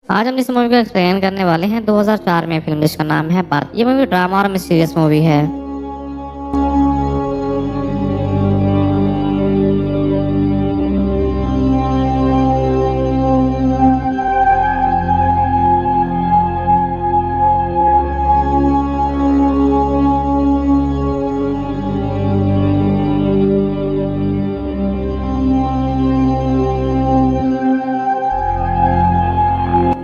आज हम इस मूवी को एक्सप्लेन करने वाले हैं 2004 में फिल्म जिसका नाम है बात। ये मूवी ड्रामा और मिस्टीरियस मूवी है।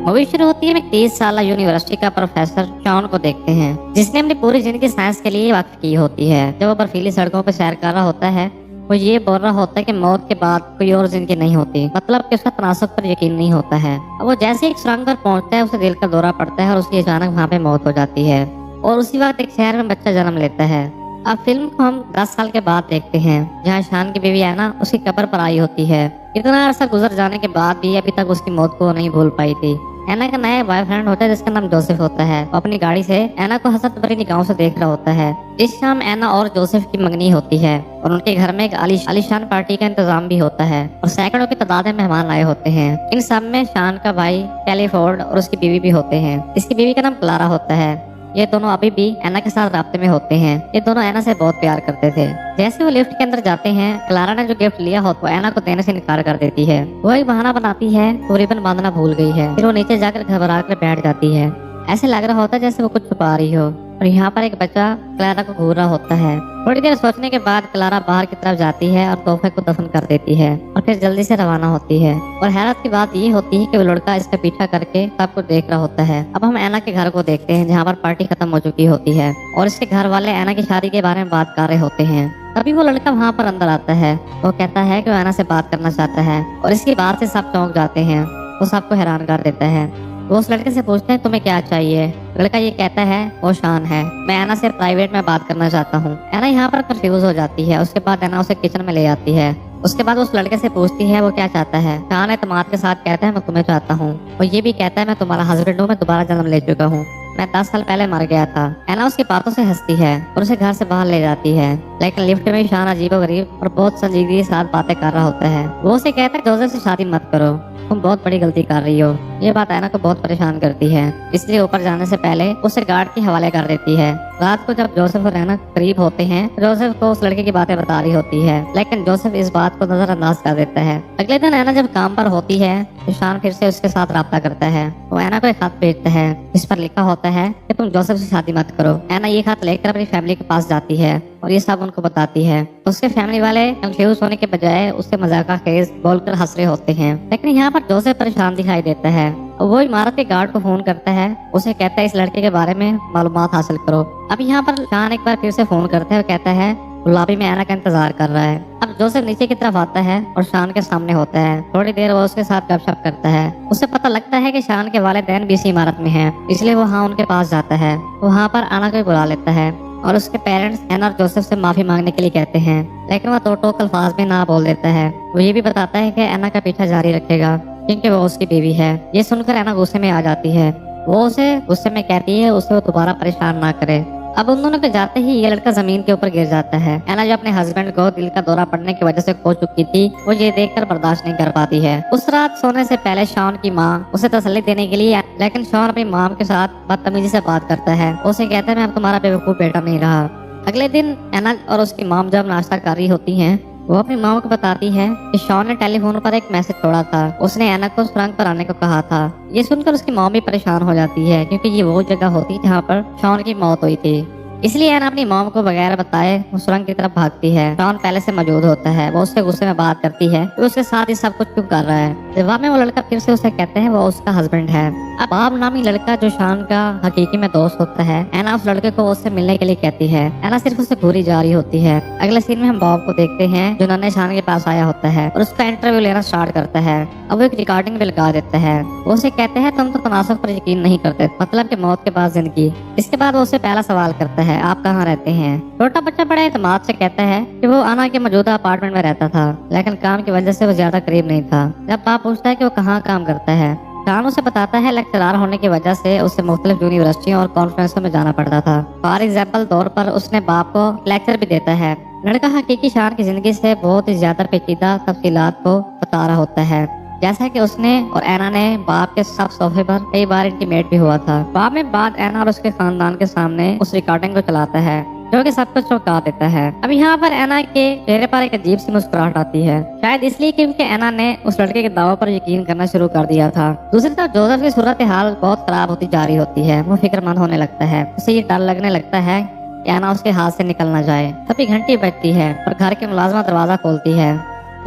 मूवी शुरू होती है में 30 साल यूनिवर्सिटी का प्रोफेसर शॉन को देखते हैं, जिसने अपनी पूरी जिंदगी साइंस के लिए वक्त की होती है। जब वो बर्फीली सड़कों पर सैर कर रहा होता है, वो ये बोल रहा होता है कि मौत के बाद कोई और जिंदगी नहीं होती, मतलब कि उसका तनासुब पर यकीन नहीं होता है। अब वो जैसे एक सुरंग पर पहुंचता है, उसे दिल का दौरा पड़ता है और उसकी अचानक वहाँ पे मौत हो जाती है और उसी वक्त एक शहर में बच्चा जन्म लेता है। अब फिल्म को हम 10 साल के बाद देखते हैं, जहाँ शान की बीवी एना उसकी कब्र पर आई होती है। इतना अरसा गुजर जाने के बाद भी अभी तक उसकी मौत को नहीं भूल पाई थी। एना का नया बॉयफ्रेंड होता है जिसका नाम जोसेफ होता है। वो अपनी गाड़ी से एना को हसरत भरी निगाहों से देख रहा होता है। इस शाम एना और जोसेफ की मंगनी होती है और उनके घर में एक आलीशान पार्टी का इंतजाम भी होता है और सैकड़ों की तादाद में मेहमान आए होते हैं। इन सब में शान का भाई कैलिफोर्ड और उसकी बीवी भी होते हैं। इसकी बीवी का नाम क्लारा होता है। ये दोनों अभी भी एना के साथ राब्ते में होते हैं। ये दोनों एना से बहुत प्यार करते थे। जैसे वो लिफ्ट के अंदर जाते हैं, क्लारा ने जो गिफ्ट लिया हो तो एना को देने से इनकार कर देती है। वो एक बहाना बनाती है, वो रिबन बांधना भूल गई है। फिर वो नीचे जाकर घबरा कर बैठ जाती है। ऐसे लग रहा होता है जैसे वो कुछ छुपा रही हो। और यहाँ पर एक बच्चा क्लारा को घूर रहा होता है। थोड़ी देर सोचने के बाद क्लारा बाहर की तरफ जाती है और तोहफे को दफन कर देती है और फिर जल्दी से रवाना होती है। और हैरत की बात ये होती है कि वो लड़का इसका पीछा करके सब कुछ देख रहा होता है। अब हम एना के घर को देखते हैं, जहाँ पर पार्टी खत्म हो चुकी होती है और इसके घर वाले एना की शादी के बारे में बात कर रहे होते हैं। तभी वो लड़का वहाँ पर अंदर आता है। वो कहता है कि वो एना से बात करना चाहता है और इसकी बात से सब चौंक जाते हैं। वो सबको हैरान कर देता है। वो उस लड़के से पूछते हैं तुम्हें क्या चाहिए। लड़का ये कहता है वो शान है, मैं एना से प्राइवेट में बात करना चाहता हूँ। एना यहाँ पर कंफ्यूज हो जाती है। उसके बाद एना उसे किचन में ले जाती है। उसके बाद उस लड़के से पूछती है वो क्या चाहता है। शान एतमाद के साथ कहता है मैं तुम्हें चाहता हूँ। और ये भी कहता है मैं तुम्हारा हस्बैंड हूँ, मैं दोबारा जन्म ले चुका हूँ, मैं 10 साल पहले मर गया था। एना उसकी बातों से हंसती है और उसे घर से बाहर ले जाती है। लेकिन लिफ्ट में शान अजीबोगरीब और बहुत संजीदगी के साथ बातें कर रहा होता है। वो उसे कहता है जोसेफ से शादी मत करो, तुम बहुत बड़ी गलती कर रही हो। ये बात एना को बहुत परेशान करती है, इसलिए ऊपर जाने से पहले उसे गार्ड के हवाले कर देती है। रात को जब जोसेफ और एना करीब होते हैं, जोसेफ को उस लड़के की बातें बता रही होती है, लेकिन जोसेफ इस बात को नजरअंदाज कर देता है। अगले दिन एना जब काम पर होती है तो शान फिर से उसके साथ राब्ता करता है। वो एना को एक खत भेजता है जिस पर लिखा होता है कि तुम जोसेफ से शादी मत करो। एना ये खत लेकर अपनी फैमिली के पास जाती है और ये सब उनको बताती है। उसके फैमिली वाले कंफ्यूज होने के बजाय उससे मजाका खेज बोलकर हंस रहे होते हैं। लेकिन यहाँ पर जोसेफ परेशान दिखाई देता है। वो इमारत के गार्ड को फोन करता है। उसे कहता है इस लड़के के बारे में मालूमात हासिल करो। अब यहाँ पर शान एक बार फिर से फोन करता है और कहता है लॉबी में एना का इंतजार कर रहा है। अब जोसेफ नीचे की तरफ आता है और शान के सामने होता है। थोड़ी देर वो उसके साथ गपशप करता है। उसे पता लगता है कि शान के वालिदैन भी इसी इमारत में हैं, इसलिए वो हाँ उनके पास जाता है। वहाँ पर एना को बुला लेता है और उसके पेरेंट्स एना और जोसेफ से माफी मांगने के लिए कहते हैं, लेकिन वह दो टोक अल्फाज में ना बोल देता है। वो ये भी बताता है कि एना का पीछा जारी रखेगा क्योंकि वो उसकी बीवी है। ये सुनकर एना गुस्से में आ जाती है। वो उसे गुस्से में कहती है उसे वो दोबारा परेशान ना करे। अब उन दोनों के जाते ही ये लड़का जमीन के ऊपर गिर जाता है। एना जो अपने हस्बैंड को दिल का दौरा पड़ने की वजह से खो चुकी थी, वो ये देखकर बर्दाश्त नहीं कर पाती है। उस रात सोने से पहले शॉन की माँ उसे तसल्ली देने के लिए, लेकिन शॉन अपनी माँ के साथ बदतमीजी से बात करता है। उसे कहता है मैं अब तुम्हारा बेवकूफ बेटा नहीं रहा। अगले दिन एना और उसकी माँ जब नाश्ता कर रही होती हैं, वो अपनी माँ को बताती है कि शॉन ने टेलीफोन पर एक मैसेज छोड़ा था। उसने एना को सुरंग पर आने को कहा था। ये सुनकर उसकी माँ भी परेशान हो जाती है क्योंकि ये वो जगह होती है जहाँ पर शॉन की मौत हुई थी। इसलिए एना अपनी मॉम को बगैर बताए वो सुरंग की तरफ भागती है। शॉन पहले से मौजूद होता है। वो उससे गुस्से में बात करती है तो उसके साथ ही सब कुछ क्यों कर रहा है। जवाब में वो लड़का फिर से उसे कहते हैं वो उसका हस्बैंड है। अब बाब नामी लड़का जो शान का हकीकी में दोस्त होता है, एना उस लड़के को उससे मिलने के लिए कहती है। एना सिर्फ उसे घूरी जा रही होती है। अगले सीन में हम बॉब को देखते हैं जो नन्हे शान के पास आया होता है और उसका इंटरव्यू लेना स्टार्ट करता है। अब वो एक रिकॉर्डिंग भी लगा देता है। वो उसे कहते हैं तुम तो तनासुब पर यकीन नहीं करते, मतलब कि मौत के बाद जिंदगी। इसके बाद वो उसे पहला सवाल करता है आप कहाँ रहते हैं। छोटा बच्चा बड़े एतमाद से कहता है कि वो आना के मौजूदा अपार्टमेंट में रहता था, लेकिन काम की वजह से वो ज्यादा करीब नहीं था। जब बाप पूछता है कि वो कहाँ काम करता है, शान उसे बताता है लेक्चरर होने की वजह से उसे मुख्तलिफ यूनिवर्सिटियों और कॉन्फ्रेंसों में जाना पड़ता था। फॉर एग्जाम्पल तौर पर उसने बाप को लेक्चर भी देता है। लड़का हकीकी शान की जिंदगी से बहुत ही ज्यादा पेचीदा तफसीलात को बता रहा होता है। जैसा कि उसने और एना ने बाप के साथ सोफे पर कई बार इंटीमेट भी हुआ था। बाद में एना और उसके खानदान के सामने उस रिकॉर्डिंग को चलाता है जो कि सब कुछ चौंका देता है। अब यहाँ पर एना के चेहरे पर एक अजीब सी मुस्कुराहट आती है, शायद इसलिए क्योंकि एना ने उस लड़के के दावों पर यकीन करना शुरू कर दिया था। दूसरी तरफ जोसेफ की सूरत हाल बहुत खराब होती जा रही होती है। वो फिक्रमंद होने लगता है, उसे ये डर लगने लगता है कि एना उसके हाथ से निकल ना जाए। तभी घंटी बजती है और घर की मुलाजमा दरवाजा खोलती है।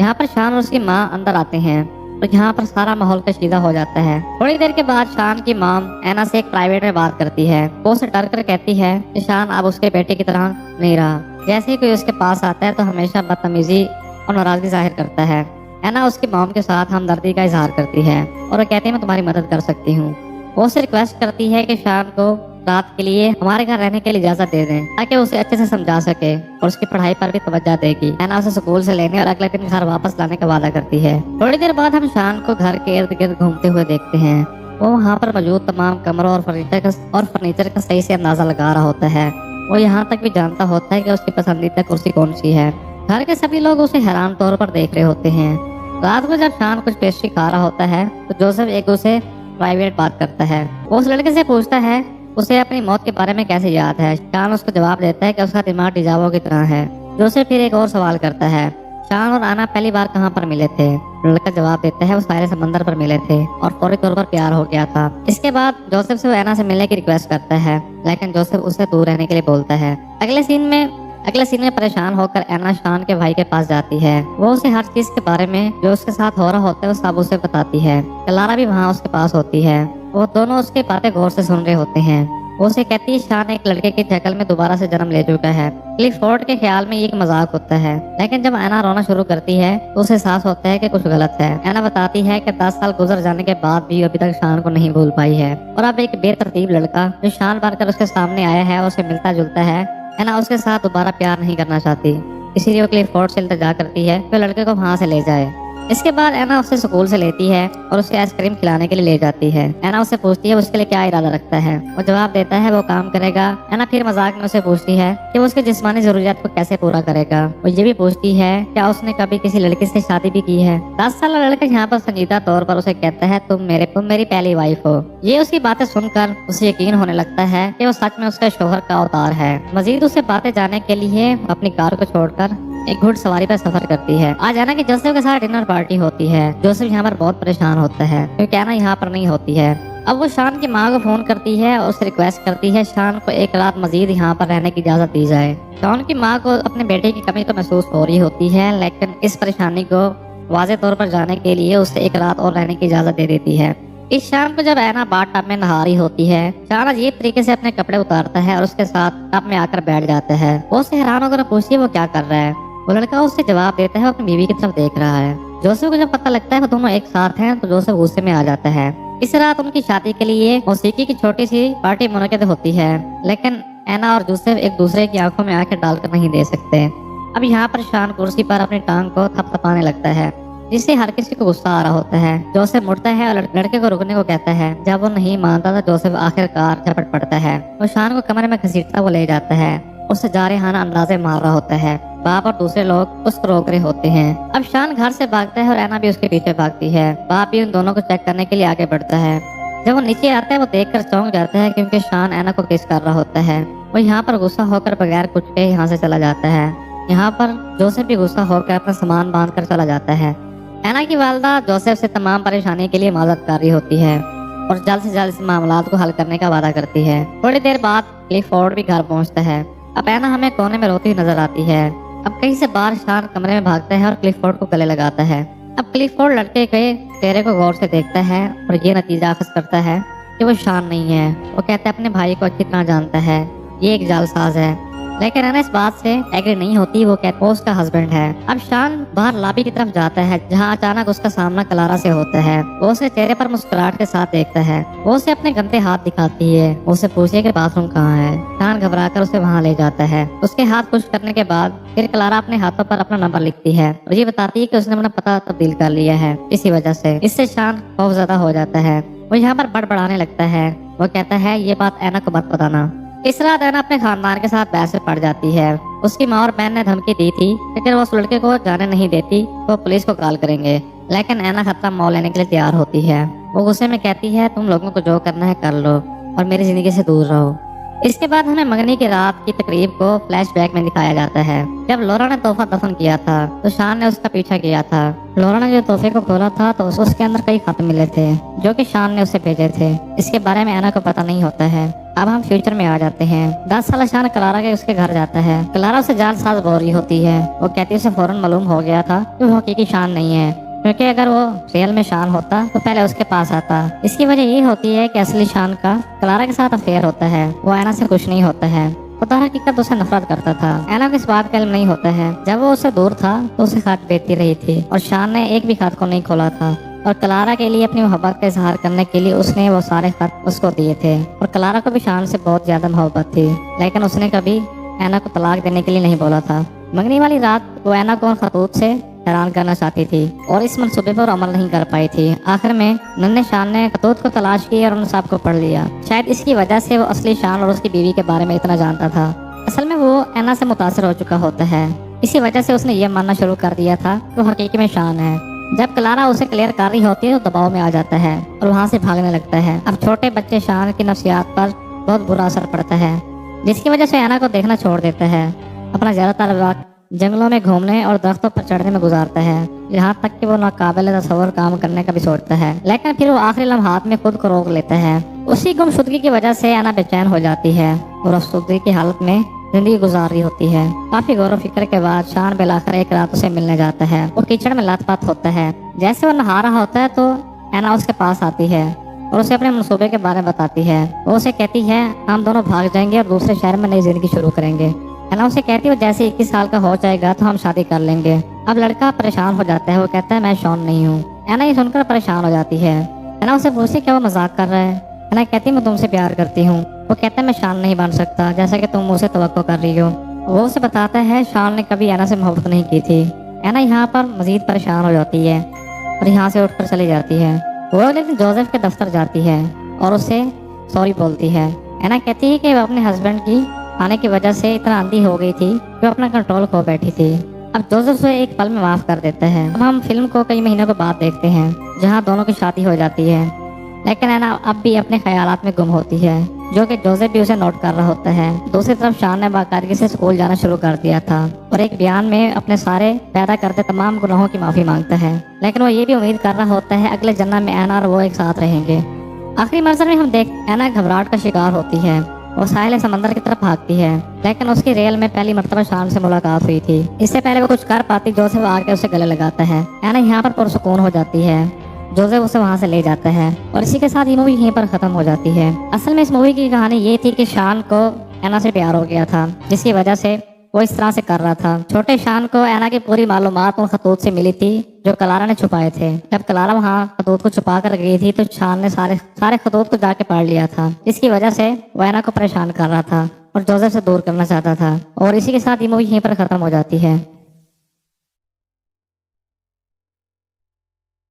यहाँ पर शान और उसकी माँ अंदर आते हैं और यहाँ पर सारा माहौल कशीदा हो जाता है। थोड़ी देर के बाद शान की मॉम एना से एक प्राइवेट में बात करती है। वो उसे डर कर कहती है कि शान अब उसके बेटे की तरह नहीं रहा। जैसे ही कोई उसके पास आता है तो हमेशा बदतमीजी और नाराजगी जाहिर करता है। एना उसकी मॉम के साथ हमदर्दी का इजहार करती है और वो कहती है मैं तुम्हारी मदद कर सकती हूँ। वो उसे रिक्वेस्ट करती है कि शान को रात के लिए हमारे घर रहने के लिए इजाजत दे दें ताकि उसे अच्छे से समझा सके और उसकी पढ़ाई पर भी तवज्जो देगी। एना उसे स्कूल से लेने और अगले दिन घर वापस लाने का वादा करती है। थोड़ी देर बाद हम शान को घर के इर्द गिर्द घूमते हुए देखते हैं। वो वहाँ पर मौजूद तमाम कमरों और फर्नीचर का सही से अंदाजा लगा रहा होता है। वो यहाँ तक भी जानता होता है कि उसकी पसंदीदा कुर्सी कौन सी है। घर के सभी लोग उसे हैरान तौर पर देख रहे होते हैं। रात को जब शान कुछ पेस्ट्री खा रहा होता है तो जोसेफ एक उसे प्राइवेट बात करता है। वो उस लड़के से पूछता है उसे अपनी मौत के बारे में कैसे याद है। शान उसको जवाब देता है कि उसका दिमाग डिजावो की तरह है। जोसेफ फिर एक और सवाल करता है, शान और आना पहली बार कहाँ पर मिले थे? लड़का जवाब देता है वो सारे समंदर पर मिले थे और फौरी तौर पर प्यार हो गया था। इसके बाद जोसेफ से वो एना से मिलने की रिक्वेस्ट करता है, लेकिन जोसेफ उससे दूर रहने के लिए बोलता है। अगले सीन में परेशान होकर एना शान के भाई के पास जाती है। वो उसे हर चीज के बारे में जो उसके साथ हो रहा होता है वो सब उसे बताती है। क्लारा भी वहाँ उसके पास होती है। वो दोनों उसकी बातें गौर से सुन रहे होते हैं। वो उसे कहती है शान एक लड़के की शक्ल में दोबारा से जन्म ले चुका है। क्लिफोर्ड के ख्याल में ये एक मजाक होता है, लेकिन जब एना रोना शुरू करती है तो उसे एहसास होता है कि कुछ गलत है। एना बताती है कि 10 साल गुजर जाने के बाद भी अभी तक शान को नहीं भूल पाई है और अब एक बेतरतीब लड़का जो शान बनकर उसके सामने आया है उसे मिलता जुलता है। एना उसके साथ दोबारा प्यार नहीं करना चाहती, इसीलिए वो क्लिफोर्ड से इल्तिजा करती है कि लड़के को वहाँ से ले जाए। इसके बाद एना उसे स्कूल से लेती है और उसे आइसक्रीम खिलाने के लिए ले जाती है। एना उससे पूछती है उसके लिए क्या इरादा रखता है। वो जवाब देता है वो काम करेगा। एना फिर मजाक में उसे पूछती है कि वो उसकी जिस्मानी जरूरियात को कैसे पूरा करेगा। वो ये भी पूछती है क्या उसने कभी किसी लड़की से शादी भी की है। 10 साल लड़का यहाँ पर संजीदा तौर पर उसे कहता है तुम मेरी पहली वाइफ हो। ये उसकी बातें सुनकर उसे यकीन होने लगता है कि वो सच में उसका शोहर का अवतार है। मजीद उसे बातें जानने के लिए अपनी कार को छोड़कर एक घुड़सवारी पर सफर करती है। आज एना की जोसेफ के साथ डिनर पार्टी होती है। जोसेफ यहाँ पर बहुत परेशान होता है क्योंकि एना यहाँ पर नहीं होती है। अब वो शान की माँ को फोन करती है और उसे रिक्वेस्ट करती है शान को एक रात मजीद यहाँ पर रहने की इजाजत दी जाए। शान की माँ को अपने बेटे की कमी तो महसूस हो रही होती है, लेकिन इस परेशानी को वाज़ेह तौर पर जाने के लिए उसे एक रात और रहने की इजाजत दे देती है। इस शाम को जब एना बाथ टब में नहा रही होती है, शान अजीब तरीके से अपने कपड़े उतारता है और उसके साथ टब में आकर बैठ जाता है। वो उससे हैरान होकर पूछती है वो क्या कर रहा है। वो लड़का उससे जवाब देता है वो अपनी बीवी की तरफ देख रहा है। जोसेफ को जब पता लगता है वो दोनों एक साथ हैं तो जोसेफ गुस्से में आ जाता है। इस रात उनकी शादी के लिए मौसीकी की छोटी सी पार्टी मुनक्किद होती है, लेकिन एना और जोसेफ एक दूसरे की आंखों में आंखें डालकर नहीं दे सकते। अब यहाँ पर शान कुर्सी पर अपनी टांग को थपथपाने लगता है जिससे हर किसी को गुस्सा आ रहा होता है। जोसेफ मुड़ता है और लड़के को रुकने को कहता है। जब वो नहीं मानता तो जोसेफ आखिरकार झपट पड़ता है। वो शान को कमरे में घसीटता वो ले जाता है। उससे जारहाना अंदाजे मार रहा होता है। बाप और दूसरे लोग उसको रोक रहे होते हैं। अब शान घर से भागता है और एना भी उसके पीछे भागती है। बाप भी उन दोनों को चेक करने के लिए आगे बढ़ता है। जब वो नीचे आता है वो देखकर चौंक जाता है क्योंकि शान एना को किस कर रहा होता है। वो यहाँ पर गुस्सा होकर बगैर कुछ के यहाँ से चला जाता है। यहाँ पर जोसेफ भी गुस्सा होकर अपना सामान बांध कर चला जाता है। एना की वालदा जोसेफ से तमाम परेशानी के लिए मदद कर रही होती है और जल्द से जल्द इस मामलात को हल करने का वादा करती है। थोड़ी देर बाद क्लिफोर्ड भी घर पहुँचता है। अब एना हमें कोने में रोती हुई नजर आती है। अब कहीं से बाहर शान कमरे में भागता है और क्लिफोर्ड को गले लगाता है। अब क्लिफोर्ड लड़के के चेहरे को गौर से देखता है और ये नतीजा अखज़ करता है कि वो शान नहीं है। वो कहता है अपने भाई को अच्छी तरह जानता है, ये एक जालसाज है, लेकिन एना इस बात से एग्री नहीं होती। वो कहता है उसका हस्बैंड है। अब शान बाहर लॉबी की तरफ जाता है जहाँ अचानक उसका सामना क्लारा से होता है। वो उसे चेहरे पर मुस्कुराहट के साथ देखता है। वो उसे अपने गंदे हाथ दिखाती है। वो उसे पूछे कि बाथरूम कहाँ है। शान घबराकर उसे वहाँ ले जाता है। उसके हाथ पुश करने के बाद फिर क्लारा अपने हाथों पर अपना नंबर लिखती है और ये बताती है कि उसने अपना पता तब्दील कर लिया है। इसी वजह से इससे शान खौफज़दा हो जाता है। वो यहाँ पर बड़बड़ाने लगता है। वो कहता है ये बात एना को मत बताना। इस रात ऐना अपने खानदान के साथ बहस में पड़ जाती है। उसकी माँ और बहन ने धमकी दी थी कि अगर वो उस लड़के को जाने नहीं देती तो पुलिस को कॉल करेंगे, लेकिन ऐना खतरा मोल लेने के लिए तैयार होती है। वो गुस्से में कहती है तुम लोगों को जो करना है कर लो और मेरी जिंदगी से दूर रहो। इसके बाद हमें मंगनी की रात की तकरीब को फ्लैशबैक में दिखाया जाता है। जब लॉरा ने तोहफा दफन किया था तो शान ने उसका पीछा किया था। लॉरा ने जो तोहफे को खोला था तो उसके अंदर कई खत मिले थे जो कि शान ने उसे भेजे थे। इसके बारे में ऐना को पता नहीं होता है। अब हम फ्यूचर में आ जाते हैं। 10 साल शान क्लारा के उसके घर जाता है। क्लारा उसे जालसाज बोल रही होती है। वो कहती है उसे फौरन मालूम हो गया था कि वो हकीकी शान नहीं है, क्योंकि अगर वो रियल में शान होता तो पहले उसके पास आता। इसकी वजह ये होती है कि असली शान का क्लारा के साथ अफेयर होता है। वो ऐना से खुश नहीं होता है। वो तो हकीकत उसे नफरत करता था। ऐना को इस बात का इल्म नहीं होता है। जब वो उससे दूर था तो उसे खत भेजती रही थी और शान ने एक भी खत को नहीं खोला था। और क्लारा के लिए अपनी मोहब्बत का इजहार करने के लिए उसने वो सारे खत उसको दिए थे। और क्लारा को भी शान से बहुत ज्यादा मोहब्बत थी, लेकिन उसने कभी ऐना को तलाक देने के लिए नहीं बोला था। मंगनी वाली रात वो ऐना को खतूत से हैरान करना चाहती थी और इस मंसूबे पर अमल नहीं कर पाई थी। आखिर में नन्हे शान ने खतूत को तलाश की और उन सब को पढ़ लिया। शायद इसकी वजह से वो असली शान और उसकी बीवी के बारे में इतना जानता था। असल में वो ऐना से मुतासर हो चुका होता है। इसी वजह से उसने ये मानना शुरू कर दिया था कि वो हकीकी में शान है। जब क्लारा उसे क्लियर कर रही होती है तो दबाव में आ जाता है और वहाँ से भागने लगता है। अब छोटे बच्चे शान की नफ्सियात पर बहुत बुरा असर पड़ता है, जिसकी वजह से ऐना को देखना छोड़ देता है। अपना ज्यादातर वक्त जंगलों में घूमने और दरख्तों पर चढ़ने में गुजारता है, यहाँ तक कि वो नाकाबिल तसव्वुर काम करने का भी सोचता है। लेकिन फिर वो आखिरी लम्हात में खुद को रोक लेता है। उसी गुमशुदगी की वजह से ऐना बेचैन हो जाती है और अफसुदगी की हालत में जिंदगी गुजार रही होती है। काफी गौर व फिक्र के बाद शान बिलाकर एक रात उसे मिलने जाता है। वो कीचड़ में लथपथ होता है। जैसे वो नहा रहा होता है तो ऐना उसके पास आती है और उसे अपने मनसूबे के बारे में बताती है। वो उसे कहती है हम दोनों भाग जाएंगे और दूसरे शहर में नई जिंदगी शुरू करेंगे। ऐना उसे कहती है वो जैसे 21 साल का हो जाएगा तो हम शादी कर लेंगे। अब लड़का परेशान हो जाता है। वो कहता है मैं शॉन नहीं हूँ। ऐना ये सुनकर परेशान हो जाती है। ऐना उसे पूछती क्या वो मजाक कर रहा है। ऐना कहती मैं तुमसे प्यार करती हूँ। वो कहता है मैं शान नहीं बन सकता जैसा कि तुम मुझसे तवक्को कर रही हो। वो उसे बताता है शान ने कभी ऐना से मोहब्बत नहीं की थी। ऐना यहाँ पर मजीद परेशान हो जाती है और यहाँ से उठकर चली जाती है। वो अगले दिन जोसेफ के दफ्तर जाती है और उसे सॉरी बोलती है। ऐना कहती है कि वो अपने हस्बैंड की आने की वजह से इतना अंधी हो गई थी कि वो अपना कंट्रोल खो बैठी थी। अब जोसेफ उसे एक पल में माफ कर देता है। अब हम फिल्म को कई महीनों के बाद देखते हैं जहाँ दोनों की शादी हो जाती है, लेकिन ऐना अब भी अपने ख्यालात में गुम होती है, जो कि जोसेफ भी उसे नोट कर रहा होता है। दूसरी तरफ शान ने बाकायदगी से स्कूल जाना शुरू कर दिया था और एक बयान में अपने सारे पैदा करते तमाम गुनाहों की माफी मांगता है। लेकिन वो ये भी उम्मीद कर रहा होता है अगले जन्म में ऐना और वो एक साथ रहेंगे। आखिरी मंजर में हम देख ऐना घबराहट का शिकार होती है। वो साहिल समंदर की तरफ भागती है, लेकिन उसकी रेल में पहली मर्तबा शान से मुलाकात हुई थी। इससे पहले वो कुछ कर पाती जोसेफ आके उसे गले लगाता है। ऐना यहाँ पर पुरसुकून हो जाती है। जोसेफ उसे वहाँ से ले जाता है और इसी के साथ ये मूवी यहीं पर खत्म हो जाती है। असल में इस मूवी की कहानी ये थी कि शान को ऐना से प्यार हो गया था, जिसकी वजह से वो इस तरह से कर रहा था। छोटे शान को ऐना की पूरी मालूमात उन खतूत से मिली थी जो क्लारा ने छुपाए थे। जब क्लारा वहाँ खतूत को छुपा कर गई थी तो शान ने सारे खतूत को जाके पढ़ लिया था। इसकी वजह से वो ऐना को परेशान कर रहा था और जोसेफ से दूर करना चाहता था। और इसी के साथ ये मूवी यहीं पर खत्म हो जाती है।